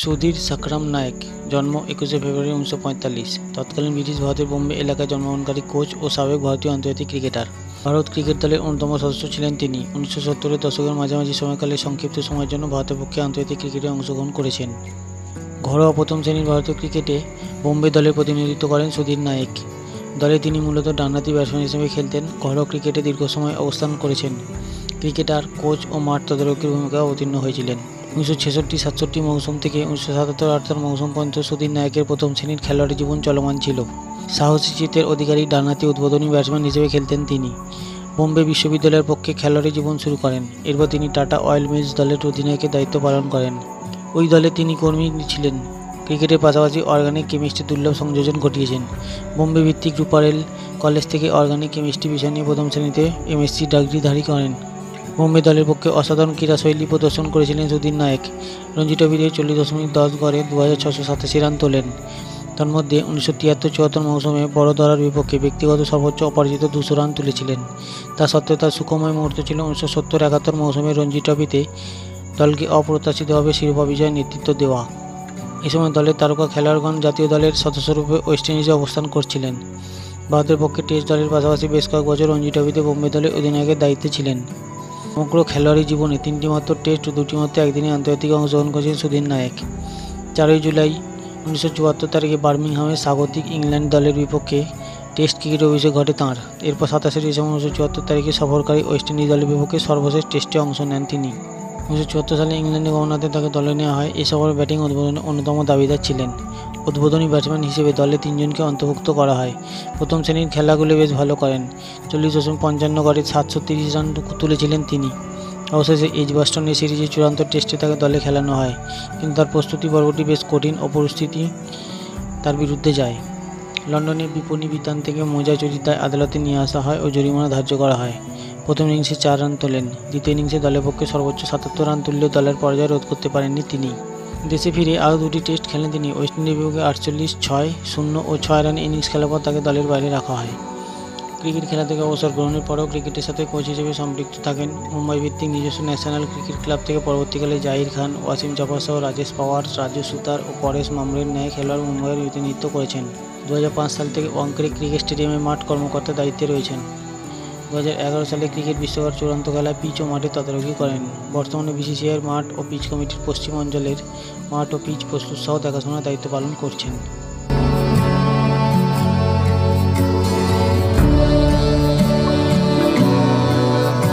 সুধীর সকরাম নায়েক জন্ম 21শে ফেব্রুয়ারি 1945। তৎকালীন ব্রিটিশ ভারতের বোম্বে এলাকায় জন্মগ্রহণকারী কোচ ও সাবেক ভারতীয় আন্তর্জাতিক ক্রিকেটার। ভারত ক্রিকেট দলের অন্যতম সদস্য ছিলেন তিনি। 1970-এর দশকের মাঝামাঝি সময়কালে সংক্ষিপ্ত সময়ের জন্য ভারতের পক্ষে আন্তর্জাতিক ক্রিকেটে অংশগ্রহণ করেছেন। ঘরোয়া প্রথম শ্রেণীর ভারতীয় ক্রিকেটে বোম্বে দলের প্রতিনিধিত্ব করেন সুধীর নায়েক। দলে তিনি মূলত ডানহাতি ব্যাটসম্যান হিসেবে খেলতেন। ঘরোয়া ক্রিকেটে দীর্ঘ সময় অবস্থান করেছেন। ক্রিকেটার, কোচ ও মাঠ তদারকির ভূমিকায় অবতীর্ণ হয়েছিলেন। 1966-67 মৌসুম থেকে 1977-78 মৌসুম পর্যন্ত সুধীর নায়েকের প্রথম শ্রেণীর খেলোয়াড়ী জীবন চলমান ছিল। সাহসী চিত্তের অধিকারী ডানহাতি উদ্বোধনী ব্যাটসম্যান হিসেবে খেলতেন তিনি। বোম্বে বিশ্ববিদ্যালয়ের পক্ষে খেলোয়াড়ী জীবন শুরু করেন। এরপর তিনি টাটা অয়েল মিলস দলের অধিনায়কের দায়িত্ব পালন করেন। ওই দলে তিনি কর্মী ছিলেন। ক্রিকেটের পাশাপাশি অর্গানিক কেমিস্ট্রি দুর্লভ সংযোজন ঘটিয়েছেন। বোম্বে ভিত্তিক রুপারেল কলেজ থেকে অর্গানিক কেমিস্ট্রি বিষয় নিয়ে প্রথম শ্রেণীতে এমএসসি ডিগ্রিধারী করেন। বোম্বে দলের পক্ষে অসাধারণ ক্রীড়াশৈলী প্রদর্শন করেছিলেন সুধীর নায়েক। রঞ্জি ট্রফিতে 40.10 গড়ে 2687 রান তোলেন। তন্মধ্যে 1973-74 মৌসুমে বড়োদরার বিপক্ষে ব্যক্তিগত সর্বোচ্চ অপরাজিত 200 রান তুলেছিলেন। তা সত্ত্বেও তার সুখময় মুহূর্ত ছিল 1970-71 মৌসুমে রঞ্জি ট্রফিতে দলকে অপ্রত্যাশিতভাবে শিরোপা বিজয়ে নেতৃত্ব দেওয়া। এ সময় দলের তারকা খেলোয়াড়গণ জাতীয় দলের সদস্যরূপে ওয়েস্ট ইন্ডিজে অবস্থান করছিলেন। ভারতের পক্ষে টেস্ট দলের পাশাপাশি বেশ কয়েক বছর রঞ্জি ট্রফিতে বোম্বে দলের অধিনায়কের দায়িত্বে ছিলেন। সমগ্র খেলোয়াড়ী জীবনে 3টি মাত্র টেস্ট ও 2টি মাত্র একদিনের আন্তর্জাতিকে অংশগ্রহণ করেছেন সুধীর নায়েক। 4 জুলাই 1974 তারিখে বার্মিংহামে স্বাগতিক ইংল্যান্ড দলের বিপক্ষে টেস্ট ক্রিকেটে অভিষেক ঘটে তাঁর। এরপর 27 ডিসেম্বর 1974 তারিখে সফরকারী ওয়েস্ট ইন্ডিজ দলের বিপক্ষে সর্বশেষ টেস্টে অংশ নেন তিনি। 1974 সালে ইংল্যান্ডে গমনাতে তাকে দলে নেওয়া হয়। এ সফরে ব্যাটিং উদ্বোধনে অন্যতম দাবিদার ছিলেন। উদ্বোধনী ব্যাটসম্যান হিসেবে দলে 3 জনকে অন্তর্ভুক্ত করা হয়। প্রথম শ্রেণীর খেলাগুলো বেশ ভালো করেন। 40.55 গড়ে 730 রান তুলেছিলেন তিনি। অবশেষে এজবাস্টনের সিরিজের চূড়ান্ত টেস্টে তাকে দলে খেলানো হয়, কিন্তু তার প্রস্তুতি পর্বটি বেশ কঠিন ও পরিস্থিতি তার বিরুদ্ধে যায়। লন্ডনের বিপণী বিতান থেকে মোজা চুরির দায়ে আদালতে নিয়ে আসা হয় ও জরিমানা ধার্য করা হয়। প্রথম ইনিংসে 4 রান তোলেন। দ্বিতীয় ইনিংসে দলের পক্ষে সর্বোচ্চ 77 রান তুললেও দলের পরাজয় রোধ করতে পারেননি তিনি। দেশে ফিরে আরও 2টি টেস্ট খেলেন তিনি। ওয়েস্ট ইন্ডিজের বিপক্ষে 48, 6, 0 ও 6 রানে ইনিংস খেলার পর তাকে দলের বাইরে রাখা হয়। ক্রিকেট খেলা থেকে অবসর গ্রহণের পরেও ক্রিকেটের সাথে কোচ হিসেবে সম্পৃক্ত থাকেন। মুম্বাই ভিত্তিক নিজস্ব ন্যাশনাল ক্রিকেট ক্লাব থেকে পরবর্তীকালে জাহির খান, ওয়াসিম জাফর সহ রাজেশ পাওয়ার, রাজু সুতার ও পরেশ মামরের ন্যায় খেলোয়াড় মুম্বাইয়ের প্রতিনিধিত্ব করেছেন। 2005 সাল থেকে ওয়াংখেড়ে ক্রিকেট স্টেডিয়ামে মাঠ কর্মকর্তার দায়িত্বে রয়েছেন। 2011 সালে ক্রিকেট বিশ্বকাপ চূড়ান্ত খেলায় পিচ ও মাঠের তদারকি করেন। বর্তমানে বিসিসিআইয়ের মাঠ ও পিচ কমিটির পশ্চিম অঞ্চলের মাঠ ও পিচ প্রস্তুত সহ দেখাশোনার দায়িত্ব পালন করছেন।